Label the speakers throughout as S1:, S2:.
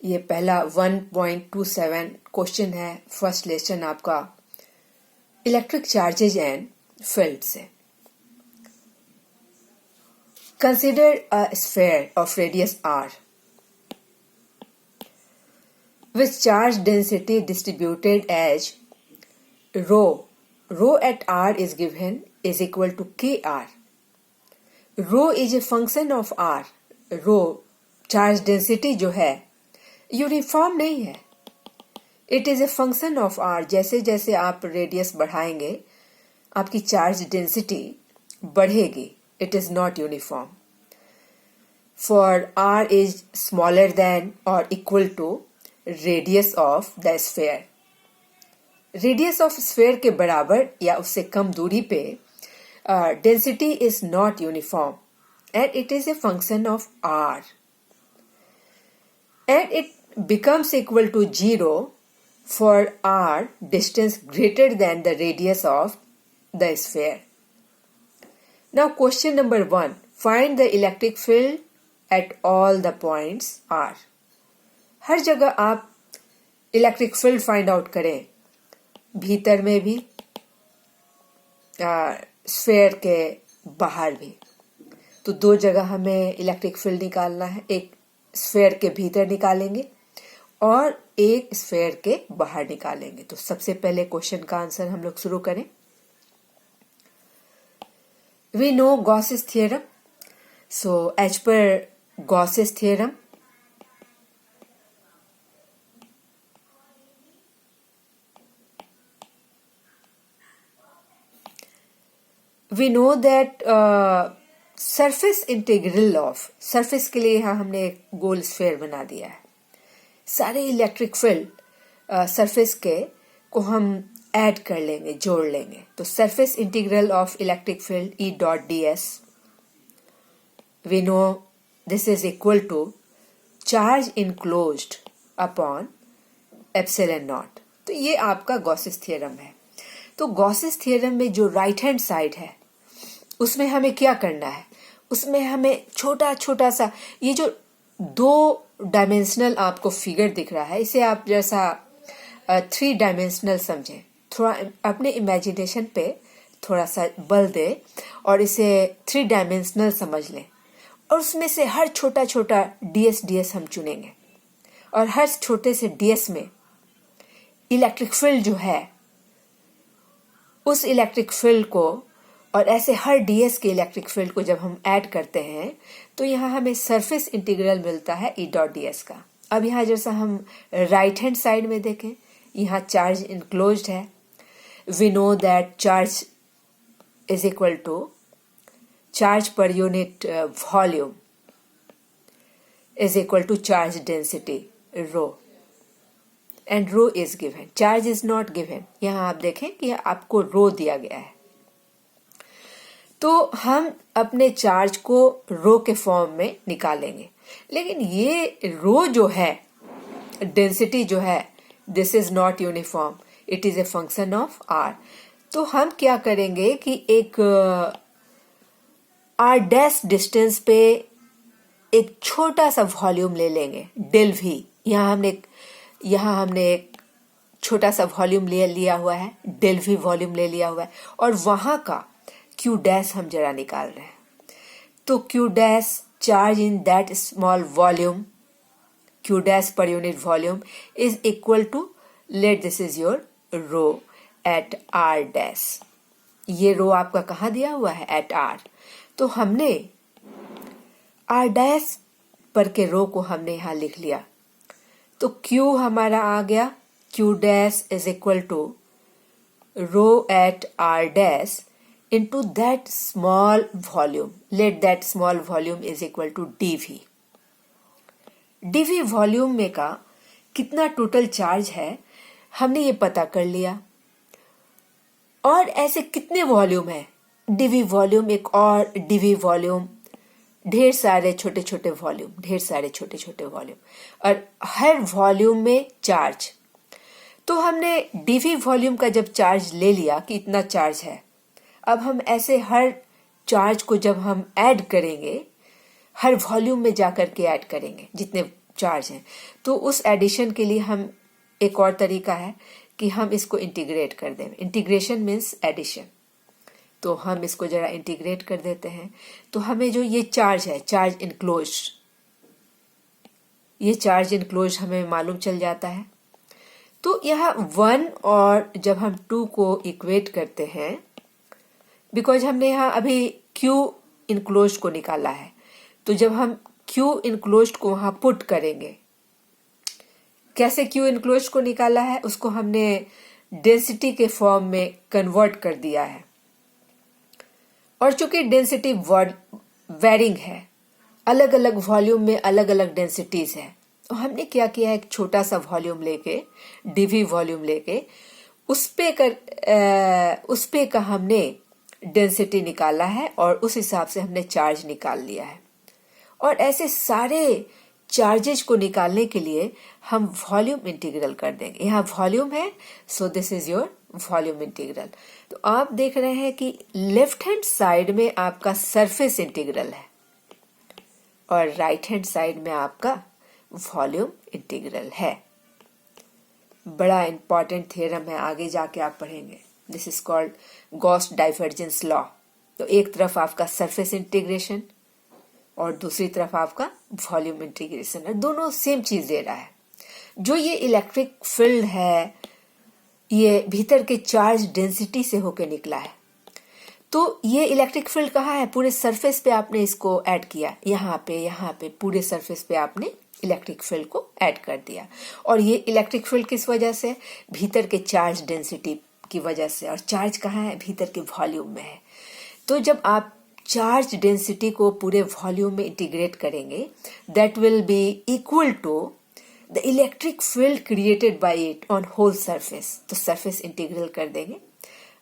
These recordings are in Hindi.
S1: ये पहला 1.27 क्वेश्चन है फर्स्ट लेसन आपका इलेक्ट्रिक चार्जेज एंड फील्ड से। Consider a sphere of radius r with charge density distributed as rho at r is given is equal to kr. Rho is a function of r. Rho charge density जो है यूनिफॉर्म नहीं है, it is a function of r। जैसे जैसे आप रेडियस बढ़ाएंगे आपकी चार्ज डेंसिटी बढ़ेगी, it is not uniform. For r is smaller than और equal to radius of the sphere. Radius of sphere के बराबर या उससे कम दूरी पे density is not uniform and it is a function of r and it becomes equal to 0 for r distance greater than the radius of the sphere. Now question number 1, find the electric field at all the points r. हर जगह आप इलेक्ट्रिक फील्ड फाइंड आउट करें, भीतर में भी स्फीयर के बाहर भी। तो दो जगह हमें इलेक्ट्रिक फील्ड निकालना है, एक स्फीयर के भीतर निकालेंगे और एक स्फीयर के बाहर निकालेंगे। तो सबसे पहले क्वेश्चन का आंसर हम लोग शुरू करें। We know Gauss's theorem, so as per Gauss's theorem we know that surface integral of, surface के लिए यहाँ हमने एक गोल स्फीयर बना दिया है। सारे इलेक्ट्रिक फील्ड सरफेस के को हम ऐड कर लेंगे, जोड़ लेंगे। तो surface integral of electric field E dot ds we know this is equal to charge enclosed upon epsilon naught. तो ये आपका गॉसेस थ्योरम है। तो गॉसेस थ्योरम में जो राइट हैंड साइड है उसमें हमें क्या करना है, उसमें हमें छोटा छोटा सा ये जो 2 डायमेंशनल आपको फिगर दिख रहा है, इसे आप जैसा 3 डायमेंशनल समझें। थोड़ा अपने इमेजिनेशन पे थोड़ा सा बल दें और इसे 3 डायमेंशनल समझ लें और उसमें से हर छोटा छोटा ds हम चुनेंगे और हर छोटे से ds में इलेक्ट्रिक फील्ड जो है उस इलेक्ट्रिक फील्ड को और ऐसे हर ds के इलेक्ट्रिक फील्ड को जब हम ऐड करते हैं तो यहाँ हमें सरफेस इंटीग्रल मिलता है E डॉट ds का। अब यहाँ जैसा हम राइट हैंड साइड में देखें, यहाँ चार्ज इनक्लोज्ड है। We know that charge is equal to charge per unit volume is equal to charge density rho and rho is given, charge is not given. यहाँ आप देखें कि आपको रो दिया गया है। तो हम अपने चार्ज को रो के फॉर्म में निकालेंगे, लेकिन ये रो जो है, डेंसिटी जो है, this is not uniform, it is a function of r। तो हम क्या करेंगे कि एक r डैश डिस्टेंस पे एक छोटा सा वॉल्यूम ले लेंगे, डेल v। यहाँ हमने एक छोटा सा वॉल्यूम लिया हुआ है, डेल v वॉल्यूम ले लिया हुआ है और वहां का q डैश हम जरा निकाल रहे हैं। तो q dash charge in that small volume, q dash per unit volume is equal to, let this is your rho at r dash. ये रो आपका कहाँ दिया हुआ है, एट r। तो हमने r डैश पर के रो को हमने यहाँ लिख लिया। तो q हमारा आ गया, q dash is equal to rho at r dash into that small volume, let that small volume is equal to dv। dv volume में का कितना टोटल चार्ज है हमने ये पता कर लिया। और ऐसे कितने वॉल्यूम है, dv वॉल्यूम, एक और dv वॉल्यूम, ढेर सारे छोटे छोटे वॉल्यूम, ढेर सारे छोटे छोटे वॉल्यूम और हर वॉल्यूम में चार्ज। तो हमने dv वॉल्यूम का जब चार्ज ले लिया कि इतना चार्ज है, अब हम ऐसे हर चार्ज को जब हम ऐड करेंगे हर वॉल्यूम में जाकर के ऐड करेंगे, जितने चार्ज हैं। तो उस एडिशन के लिए हम एक और तरीका है कि हम इसको इंटीग्रेट कर दें। Integration means addition. तो हम इसको जरा इंटीग्रेट कर देते हैं। तो हमें जो ये चार्ज है, चार्ज इनक्लोज, ये चार्ज इनक्लोज हमें मालूम चल जाता है। तो यह 1 और जब हम 2 को इक्वेट करते हैं, बिकॉज हमने यहाँ अभी Q इनक्लोज को निकाला है, तो जब हम Q इनक्लोज को वहां पुट करेंगे, कैसे Q इनक्लोज को निकाला है, उसको हमने डेंसिटी के फॉर्म में कन्वर्ट कर दिया है। और चूंकि डेंसिटी वेरिंग है, अलग अलग वॉल्यूम में अलग अलग डेंसिटीज है, तो हमने क्या किया है, एक छोटा सा वॉल्यूम लेके, डीवी वॉल्यूम लेके, उस पे का हमने डेंसिटी निकाला है और उस हिसाब से हमने चार्ज निकाल लिया है। और ऐसे सारे चार्जेज को निकालने के लिए हम वॉल्यूम इंटीग्रल कर देंगे। यहाँ वॉल्यूम है, so this is your volume integral. तो आप देख रहे हैं कि लेफ्ट हैंड साइड में आपका सरफेस इंटीग्रल है और राइट हैंड साइड में आपका वॉल्यूम इंटीग्रल है। बड़ा इंपॉर्टेंट थ्योरम है, आगे जाके आप पढ़ेंगे। This is called Gauss divergence law. तो एक तरफ आपका सरफेस इंटीग्रेशन और दूसरी तरफ आपका वॉल्यूम इंटीग्रेशन है, दोनों सेम चीज दे रहा है। जो ये इलेक्ट्रिक फील्ड है, ये भीतर के चार्ज डेंसिटी से होके निकला है। तो ये इलेक्ट्रिक फील्ड कहाँ है, पूरे सरफेस पे आपने इसको ऐड किया, यहाँ पे पूरे सरफेस पे आपने इलेक्ट्रिक फील्ड को ऐड कर दिया। और ये इलेक्ट्रिक फील्ड किस वजह से, भीतर के चार्ज डेंसिटी की वजह से। और चार्ज कहाँ है, भीतर के वॉल्यूम में है। तो जब आप चार्ज डेंसिटी को पूरे वॉल्यूम में इंटीग्रेट करेंगे, that will be equal to the electric field created by it on whole surface. तो सरफेस इंटीग्रल कर देंगे।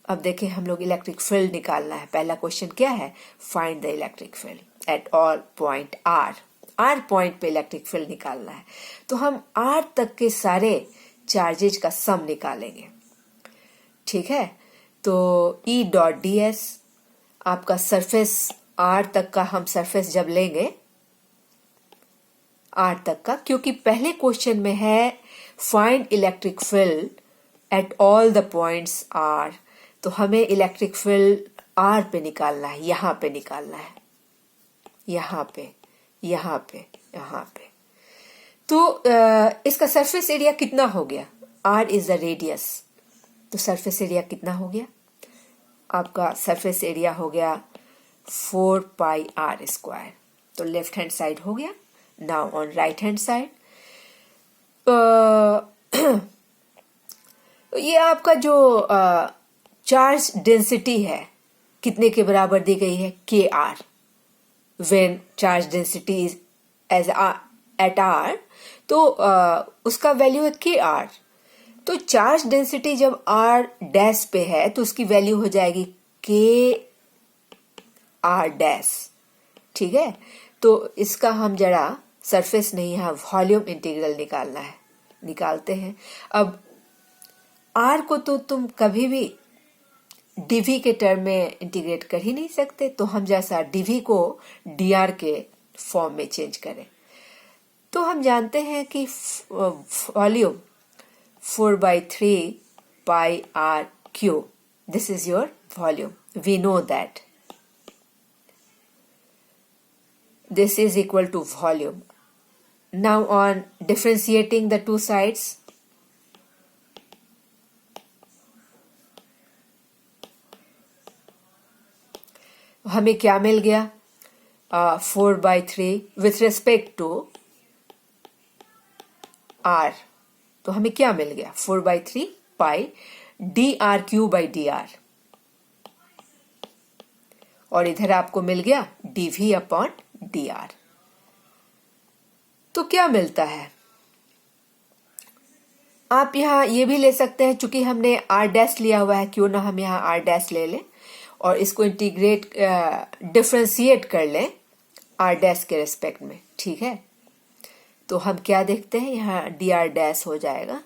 S1: अब देखें, हम लोग इलेक्ट्रिक फील्ड निकालना है। पहला क्वेश्चन क्या है, find the electric field at all point R point पे इलेक्ट्रिक फील्ड निकालना है। तो हम आर तक के सारे चार्जेज का सम निकालेंगे, ठीक है। तो E डॉट डी एस आपका सरफेस आर तक का, हम सरफेस जब लेंगे आर तक का, क्योंकि पहले क्वेश्चन में है find electric field at all the points R, तो हमें इलेक्ट्रिक फील्ड आर पे निकालना है, यहाँ पे निकालना है, यहाँ पे। तो इसका सरफेस एरिया कितना हो गया, आर इज द रेडियस। तो सरफेस एरिया कितना हो गया, आपका सरफेस एरिया हो गया 4 पाई आर स्क्वायर। तो लेफ्ट हैंड साइड हो गया। Now on right hand side, ये आपका जो चार्ज डेंसिटी है कितने के बराबर दी गई है, K R. When charge density is at R आर, तो उसका वैल्यू है के आर। तो चार्ज डेंसिटी जब आर डैश पे है तो उसकी वैल्यू हो जाएगी के आर डैश, ठीक है। तो इसका हम जरा सरफेस नहीं, यहाँ वॉल्यूम इंटीग्रल निकालना है, निकालते हैं। अब आर को तो तुम कभी भी डीवी के टर्म में इंटीग्रेट कर ही नहीं सकते, तो हम जैसा डीवी को डी आर के फॉर्म में चेंज करें। तो हम जानते हैं कि volume 4/3 pi r cube. This is your volume. We know that. This is equal to volume. Now on differentiating the two sides, हमें क्या मिल गया, 4/3 with respect to r. तो हमें क्या मिल गया, 4/3 पाई dr/q/dr, और इधर आपको मिल गया dv/dr। तो क्या मिलता है, आप यहाँ ये भी ले सकते हैं, चूंकि हमने r डैश लिया हुआ है, क्यों ना हम यहाँ r डैश ले लें और इसको इंटीग्रेट डिफरेंशिएट कर लें r डैश के रेस्पेक्ट में, ठीक है। तो हम क्या देखते हैं, यहाँ dr डैश हो जाएगा,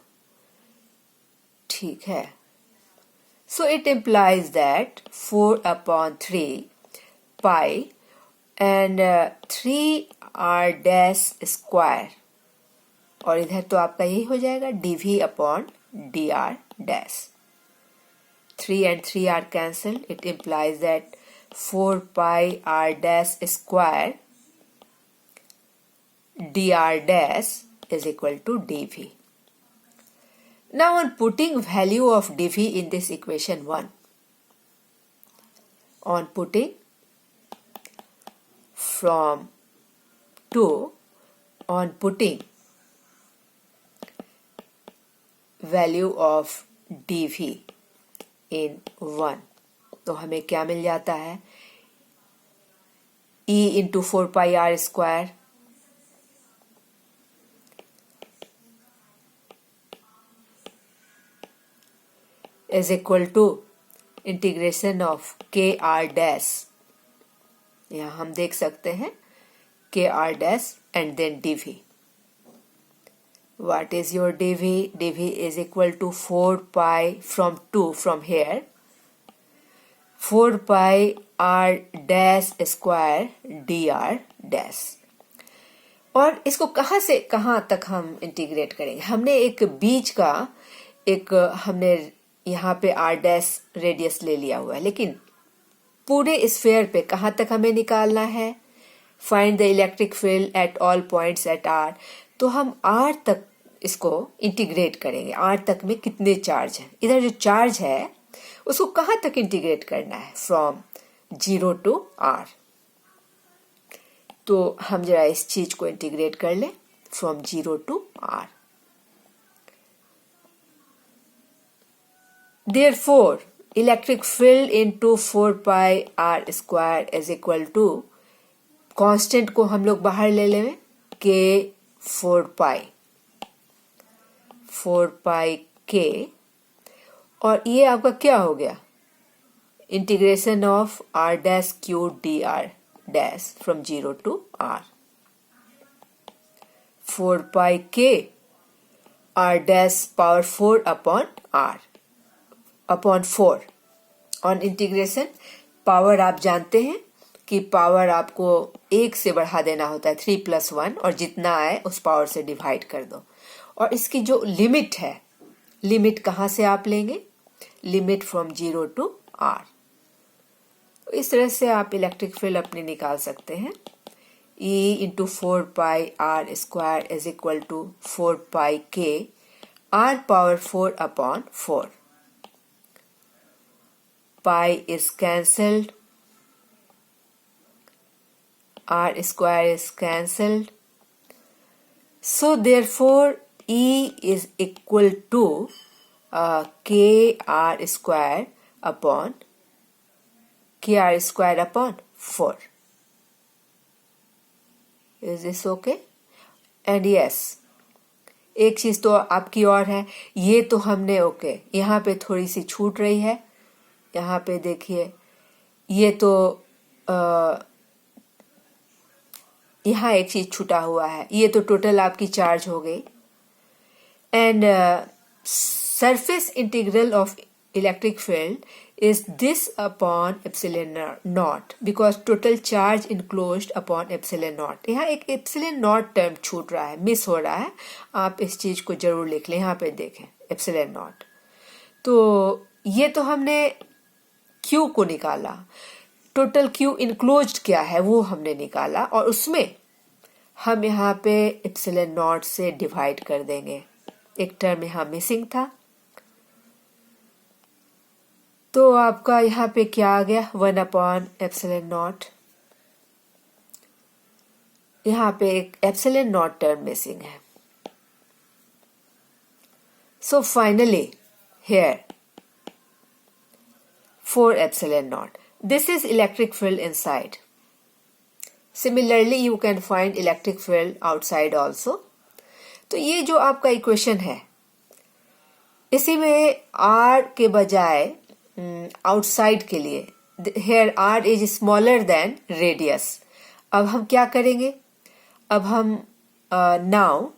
S1: ठीक है। सो it implies that 4/3 pi and 3r dash square और इधर तो आपका यही हो जाएगा dv upon dr dash. 3 and 3 are cancelled. It implies that 4 pi r dash square dr dash is equal to dv. Now on putting value of dv in this equation 1, on putting from 2, on putting value of dv in 1, तो हमें क्या मिल जाता है? e into 4 pi r square is equal to integration of k r dash. यहाँ हम देख सकते हैं k r dash and then dv. What is your dv? dv is equal to 4 pi from 2 from here. 4 pi r dash square dr dash. और इसको कहाँ से कहाँ तक हम इंटीग्रेट करेंगे? हमने एक बीच का हमने यहाँ पे r डैश रेडियस ले लिया हुआ है, लेकिन पूरे स्फीयर पे कहाँ तक हमें निकालना है? Find the electric field at all points at r. तो हम r तक इसको इंटीग्रेट करेंगे. r तक में कितने चार्ज हैं? इधर जो चार्ज है उसको कहाँ तक इंटीग्रेट करना है? From 0 to r. तो हम जरा इस चीज को इंटीग्रेट कर लें from 0 to r. Therefore, electric field into 4 pi r square is equal to, constant को हम लोग बाहर ले लें, k 4 pi k, और ये आपका क्या हो गया? Integration of r dash q dr dash from 0 to r. 4 pi k r dash power 4 upon r upon 4. On integration power आप जानते हैं कि पावर आपको 1 से बढ़ा देना होता है, 3 + 1, और जितना आए उस पावर से डिवाइड कर दो. और इसकी जो लिमिट है, लिमिट कहाँ से आप लेंगे? Limit from 0 to r. तो इस तरह से आप इलेक्ट्रिक फील्ड अपनी निकाल सकते हैं. E into 4 pi r square is equal to 4 pi k r power 4 upon 4. Pi is cancelled, r square is cancelled. So therefore E is equal to k r square upon 4. Is this okay? And yes, एक चीज तो आपकी और है, ये तो हमने ओके, यहाँ पे थोड़ी सी छूट रही है. यहाँ पे देखिए, ये तो यहाँ एक चीज छूटा हुआ है. ये तो टोटल आपकी चार्ज हो गई. And surface integral of electric field is this upon epsilon naught, because total charge enclosed upon epsilon naught. यहाँ एक epsilon naught टर्म छूट रहा है, मिस हो रहा है. आप इस चीज को जरूर लिख लें. यहाँ पे देखें epsilon naught. तो ये तो हमने Q को निकाला, टोटल Q इनक्लोज्ड क्या है वो हमने निकाला, और उसमें हम यहाँ पे epsilon naught से डिवाइड कर देंगे. एक टर्म यहाँ मिसिंग था, तो आपका यहाँ पे क्या आ गया? 1 upon epsilon naught. यहाँ पे एक epsilon naught टर्म मिसिंग है. So finally here 4 epsilon naught. This is electric field inside. Similarly you can find electric field outside also. तो ये जो आपका इक्वेशन है, इसी में r के बजाय आउटसाइड के लिए here r is smaller than radius. अब हम क्या करेंगे? अब हम now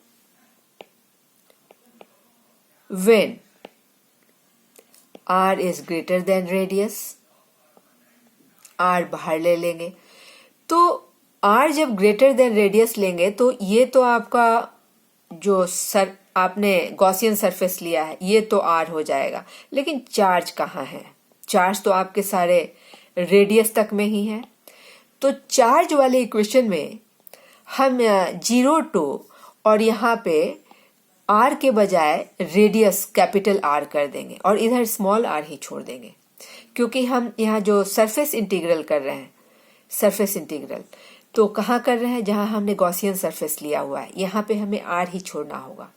S1: when r is greater than radius, r बाहर ले लेंगे. तो r जब greater than radius लेंगे तो ये तो आपका जो आपने गॉसियन सरफेस लिया है ये तो आर हो जाएगा, लेकिन चार्ज कहाँ है? चार्ज तो आपके सारे रेडियस तक में ही है। तो चार्ज वाले इक्वेशन में हम 0 2 और यहाँ पे आर के बजाय रेडियस कैपिटल आर कर देंगे और इधर स्मॉल आर ही छोड़ देंगे, क्योंकि हम यहाँ जो सरफेस इंटीग्रल कर रहे हैं, सरफेस इंटीग्रल तो कहाँ कर रहे हैं? जहाँ हमने गॉसियन सरफेस लिया हुआ है, यहाँ पे हमें आर ही छोड़ना होगा।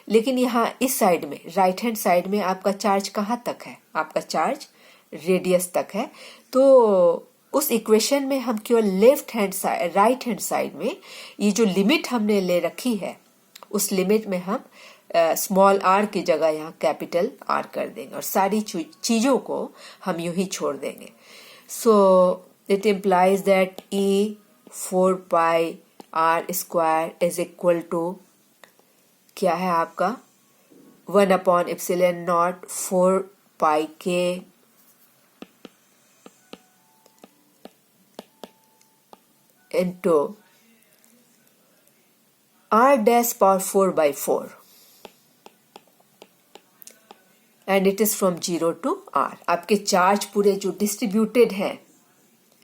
S1: लेकिन यहाँ इस साइड में, राइट हैंड साइड में आपका चार्ज कहाँ तक है? आपका चार्ज रेडियस तक है। तो उस इक्वेशन में हम केवल left hand side, right hand side में ये जो लिमिट हमने ले रखी है, उस लिमिट में हम स्मॉल आर की जगह यहाँ कैपिटल आर कर देंगे और सारी चीजों को हम यूं ही छोड़ देंगे। So it implies that E 4 pi R square is equal to क्या है आपका 1/ε0 4 पाई के into r dash power 4/4 and it is from 0 to r। आपके चार्ज पूरे जो डिस्ट्रीब्यूटेड हैं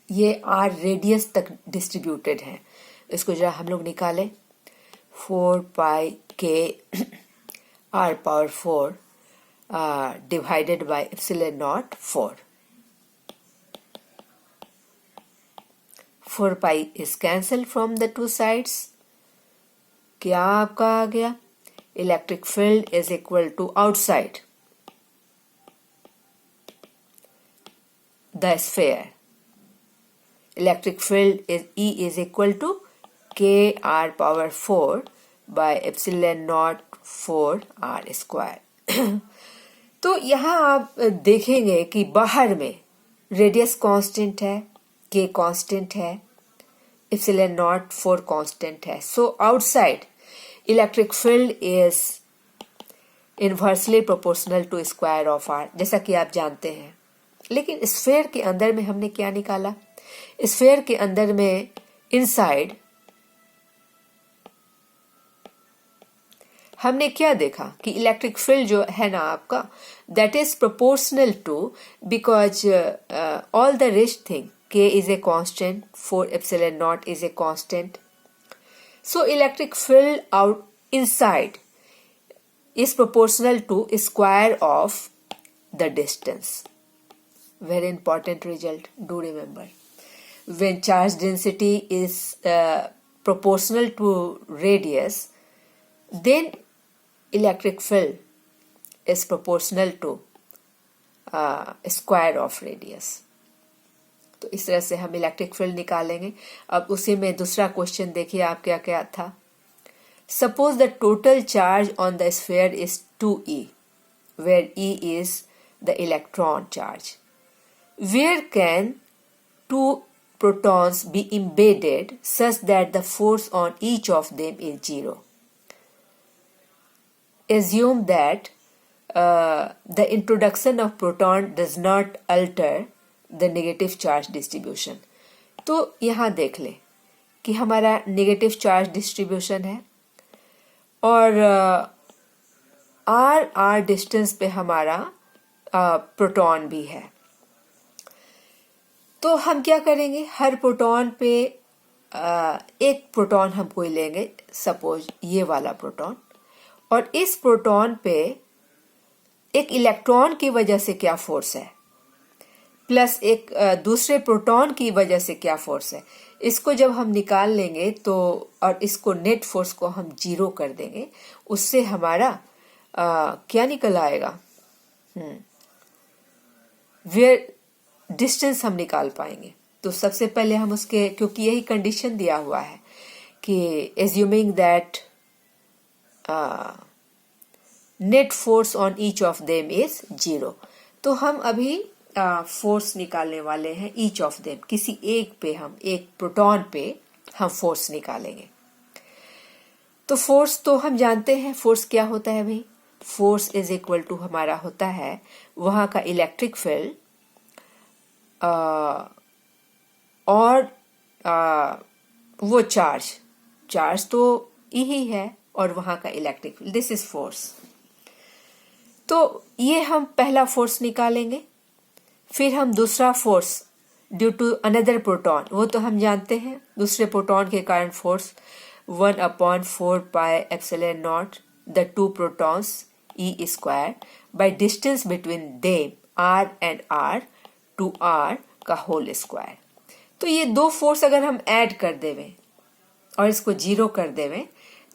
S1: ये r रेडियस तक डिस्ट्रीब्यूटेड हैं। इसको जरा हम लोग निकालें, 4 पाई के r power 4 divided by ε0 4 pi is cancelled from the two sides। क्या आपका आ गया? Electric field is equal to outside the sphere, electric field is E is equal to k r power 4 by ε0 4 r square। तो यहाँ आप देखेंगे कि बाहर में रेडियस कांस्टेंट है, k कांस्टेंट है, ε0 4 कांस्टेंट है। So outside electric field is inversely proportional to square of r, जैसा कि आप जानते हैं। लेकिन स्फेयर के अंदर में हमने क्या निकाला? स्फेयर के अंदर में इनसाइड हमने क्या देखा कि इलेक्ट्रिक फील्ड जो है ना आपका, that is proportional to, because all the rest thing, k is a constant, 4 ε0 is a constant. So electric field out inside is proportional to square of the distance. Very important result, do remember. When charge density is proportional to radius, then electric field is proportional to square of radius. तो इस तरह से हम इलेक्ट्रिक फील्ड निकालेंगे। अब उसी में दूसरा क्वेश्चन देखिए आप क्या क्या था। Suppose the total charge on the sphere is 2e, where e is the electron charge. Where can 2 protons be embedded such that the force on each of them is 0? Assume that the introduction of proton does not alter the negative charge distribution। तो यहाँ देख ले कि हमारा नेगेटिव चार्ज डिस्ट्रीब्यूशन है और r डिस्टेंस पे हमारा प्रोटॉन भी है। तो हम क्या करेंगे, हर प्रोटॉन पे एक प्रोटॉन हम कोई लेंगे, सपोज ये वाला प्रोटॉन, और इस प्रोटॉन पे एक इलेक्ट्रॉन की वजह से क्या फोर्स है, प्लस एक दूसरे प्रोटॉन की वजह से क्या फोर्स है, इसको जब हम निकाल लेंगे तो, और इसको नेट फोर्स को हम 0 कर देंगे, उससे हमारा क्या निकल आएगा, वेयर डिस्टेंस हम निकाल पाएंगे। तो सबसे पहले हम उसके, क्योंकि यही कंडीशन दिया हुआ है कि assuming that net force on each of them is 0, तो हम अभी फोर्स निकालने वाले हैं ईच ऑफ देम, किसी एक पे, हम एक प्रोटॉन पे हम फोर्स निकालेंगे। तो फोर्स तो हम जानते हैं, फोर्स क्या होता है भाई, फोर्स इज इक्वल टू हमारा होता है वहां का इलेक्ट्रिक फील्ड और वो चार्ज तो यही है, और वहां का electric field, this is force. तो ये हम पहला फोर्स निकालेंगे। फिर हम दूसरा force due to another proton, वो तो हम जानते हैं, दूसरे प्रोटॉन के कारण force 1/4πε0 the two protons E square by distance between them R and R to R का होल स्क्वायर। तो ये दो फोर्स अगर हम ऐड कर देवें और इसको जीरो कर देवें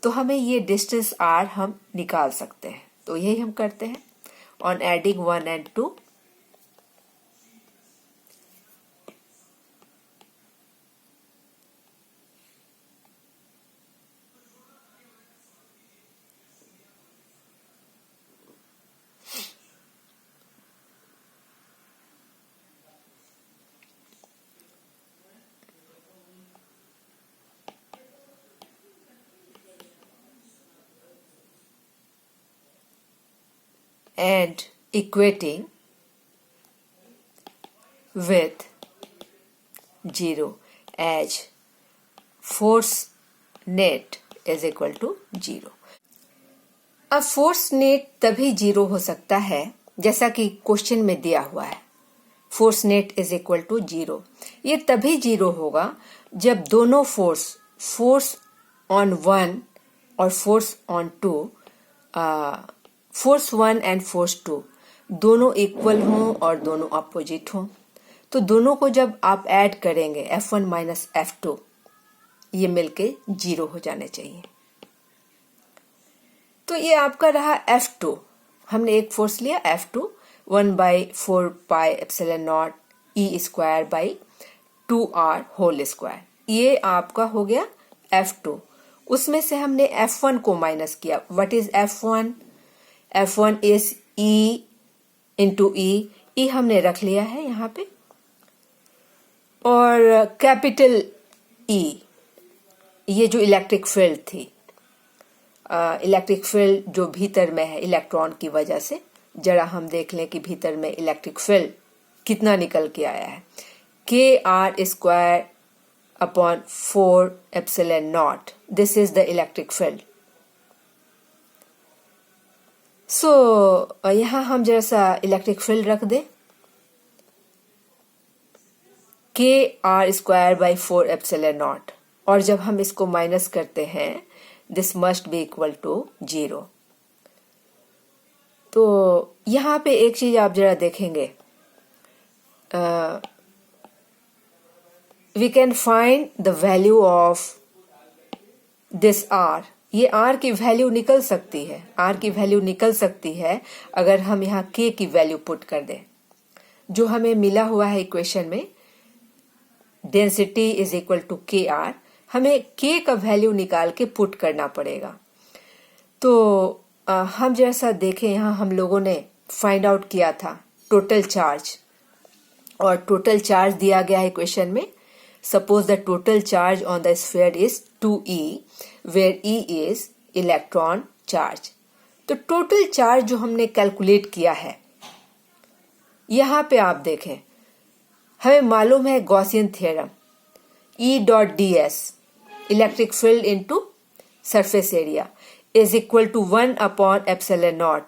S1: तो हमें ये डिस्टेंस R हम निकाल सकते हैं। तो यही हम करते हैं on adding 1 and 2। And equating with 0 as force net is equal to 0। अब फोर्स नेट तभी 0 हो सकता है जैसा कि क्वेश्चन में दिया हुआ है, force net is equal to 0। ये तभी 0 होगा जब दोनों फोर्स ऑन 1 और force on 2, force 1 and force 2 दोनों इक्वल हों और दोनों अपोजिट हों। तो दोनों को जब आप ऐड करेंगे F1 माइनस F2, ये मिलके 0 हो जाने चाहिए। तो ये आपका रहा F2। हमने एक फोर्स लिया F2 1/4πε0 E square by 2R whole square, ये आपका हो गया F2। उसमें से हमने F1 को माइनस किया। What is F1? F1 is E into E हमने रख लिया है यहाँ पे, और कैपिटल E ये जो इलेक्ट्रिक फील्ड थी, इलेक्ट्रिक फील्ड जो भीतर में है इलेक्ट्रॉन की वजह से, जरा हम देख लें कि भीतर में इलेक्ट्रिक फील्ड कितना निकल के आया है। KR square upon 4ε0, this is the electric field. So यहां हम जरा सा इलेक्ट्रिक फील्ड रख दें, KR स्क्वायर बाई 4ε0, और जब हम इसको माइनस करते हैं this must be equal to 0। तो यहां पे एक चीज आप जरा देखेंगे, we can find the value of this R। ये R की वैल्यू निकल सकती है, R की वैल्यू निकल सकती है अगर हम यहाँ K की वैल्यू पुट कर दें। जो हमें मिला हुआ है इक्वेशन में, density is equal to KR, हमें K का वैल्यू निकाल के पुट करना पड़ेगा। तो हम जैसा देखें, यहाँ हम लोगों ने फाइंड आउट किया था टोटल चार्ज, और टोटल चार्ज दिया गया है इक्वेशन में। Suppose the total charge on the sphere is 2E, where E is electron charge. तो टोटल चार्ज जो हमने कैलकुलेट किया है, यहां पे आप देखें, हमें मालूम है Gaussian theorem, E.ds electric field into surface area is equal to 1/ε0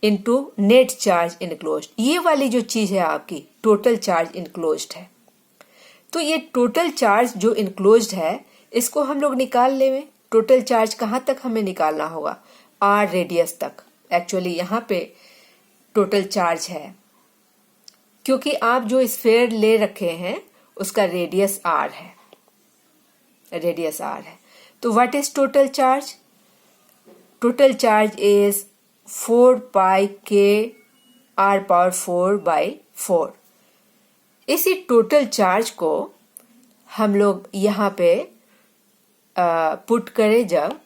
S1: into net charge enclosed. ये वाली जो चीज है आपकी टोटल चार्ज इनक्लोज्ड है। तो ये टोटल चार्ज जो इनक्लोज्ड है, इसको हम लोग निकाल लेंगे। टोटल चार्ज कहाँ तक हमें निकालना होगा? R रेडियस तक। एक्चुअली यहाँ पे टोटल चार्ज है, क्योंकि आप जो स्फीयर ले रखे हैं उसका रेडियस R है, रेडियस R है। तो what is total charge? Total charge is 4πkr⁴/4। इसी टोटल चार्ज को हम लोग यहाँ पे पुट करें, जब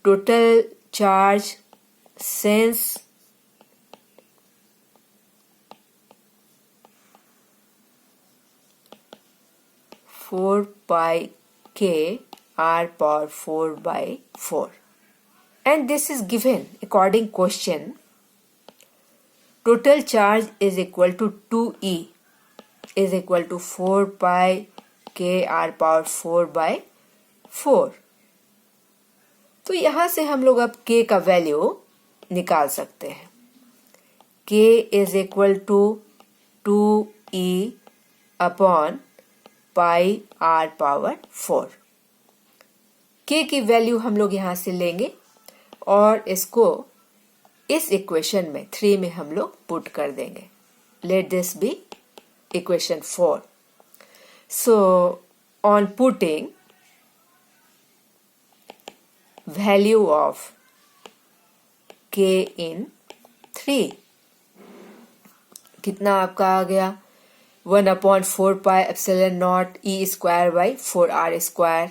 S1: total charge sense 4πkr⁴/4, and this is given according question. Total charge is equal to 2E is equal to 4πkr⁴/4। तो यहाँ से हम लोग अब k का वैल्यू निकाल सकते हैं. k is equal to 2e upon pi r power 4. k की वैल्यू हम लोग यहाँ से लेंगे और इसको इस इक्वेशन में 3 में हम लोग पुट कर देंगे. Let this be equation 4. So on putting value of k in 3, कितना आपका आ गया 1/4 pi epsilon naught e square by 4r square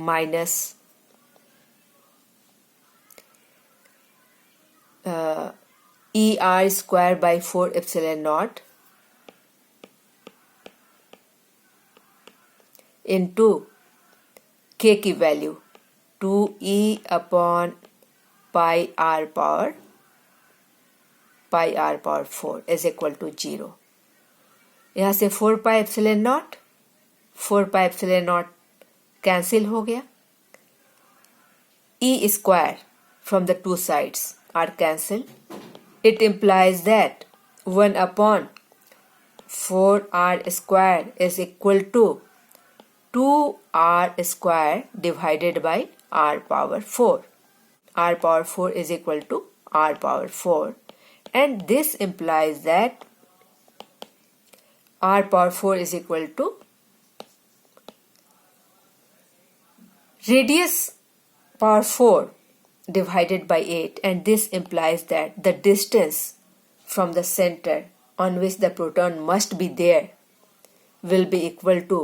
S1: minus er square by 4 epsilon naught into k की value 2e upon pi r power 4 is equal to 0. यहाँ से 4 पाई एप्सिलॉन नॉट कैंसिल हो गया. e square from the two sides are cancelled. It implies that 1/4r square is equal to 2r square divided by r power 4. r power 4 is equal to r power 4, and this implies that r power 4 is equal to radius power 4 divided by 8, and this implies that the distance from the center on which the proton must be there will be equal to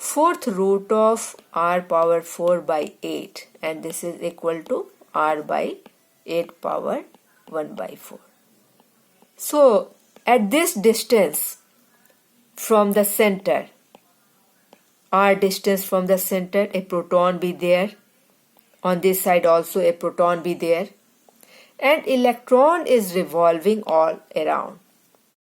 S1: 4th root of r power 4 by 8, and this is equal to r by 8 power 1 by 4. So at this distance from the center, r distance from the center, a proton be there. On this side also a proton be there, and electron is revolving all around.